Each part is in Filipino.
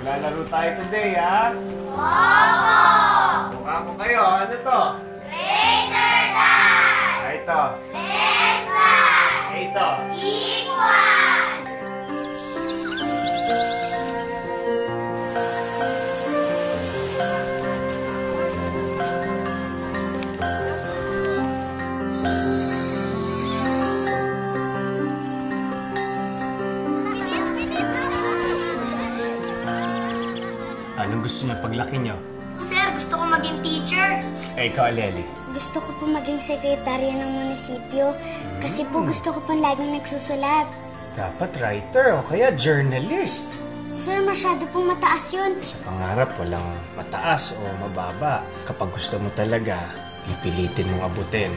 Maglalaro tayo today, ha? Opo! Mukha ko kayo. Ano to? Greater than! Ito. Less than! Ito. Equal! Anong gusto niyo paglaki niyo? Sir, gusto ko maging teacher. Ikaw, Lely. Gusto ko po maging sekretarya ng munisipyo kasi po gusto ko pong laging nagsusulat. Dapat writer o kaya journalist. Sir, masyado pong mataas yun. Sa pangarap, walang mataas o mababa. Kapag gusto mo talaga, pipilitin mong abutin.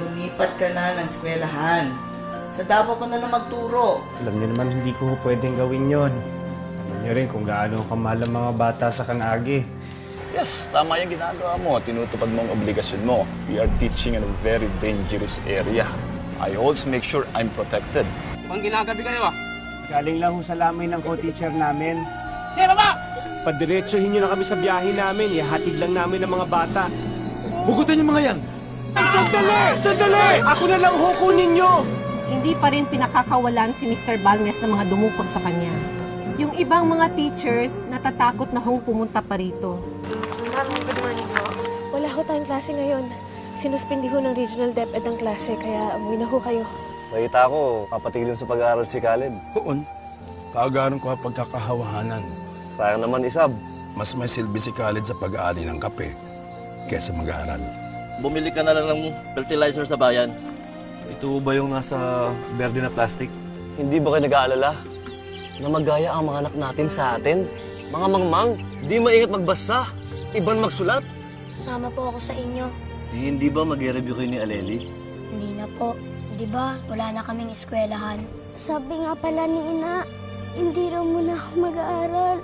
Lumipat ka na ng eskwelahan. Sa Davao ka na lang magturo. Alam niyo naman, hindi ko pwedeng gawin yon. Alam niyo rin kung gaano kamahal ang mga bata sa Kanagi. Yes, tama yung ginagawa mo. Tinutupad mo ang obligasyon mo. We are teaching in a very dangerous area. I always make sure I'm protected. Pang ginagabi kayo ah. Galing lang ho sa lamay ng co-teacher namin. Sige, baba! Padiretsohin niyo na kami sa biyahe namin. Ihatid lang namin ang mga bata. Hugutan yung mga yan! Ay, sandali! Sandali! Ako na lang hukunin niyo! Hindi pa rin pinakakawalan si Mr. Balmes ng mga dumukot sa kanya. Yung ibang mga teachers natatakot na hong pumunta pa rito. Ma'am, good morning ho. Wala ho tayong klase ngayon. Sinuspindi ho ng Regional DepEd ang klase, kaya umuwi na ho kayo. Nakita ko, kapatigil sa pag-aaral si Khaled. Poon, kaagaran ko ang pagkakahawahanan. Sayang naman, Isab. Mas may silbi si Khaled sa pag-aani ng kape kaysa mag-aaral. Bumili ka na lang ng fertilizer sa bayan. Ito ba yung nasa berde na plastic? Hindi ba kayo nag-aalala na magaya ang mga anak natin sa atin? Mga mangmang, di maingat magbasa, iban magsulat. Sasama po ako sa inyo. Hindi ba mag-review kayo ni Aleli? Hindi na po. Di ba, wala na kaming eskwelahan. Sabi nga pala ni Ina, hindi raw muna ako mag-aaral.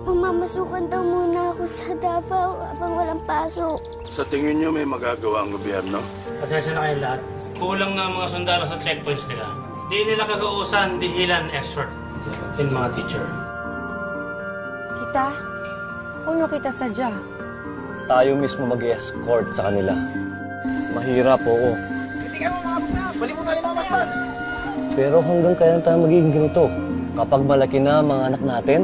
Mamamasukan daw muna ako sa Davao habang walang pasok. Sa tingin niyo may magagawa ang gobyerno? Pasensya na kayong lahat. Kulang nga mga sundalo sa checkpoints nila. Di nila kagausan, dihilan, escort. Yun mga teacher. Kita? Uno kita sadya. Tayo mismo mag-escort sa kanila. Mahirap, oo. Hindi ka mo mga basta. Bali mo tayo mga basta. Pero hanggang kailan tayo magiging ganito? Kapag malaki na ang mga anak natin,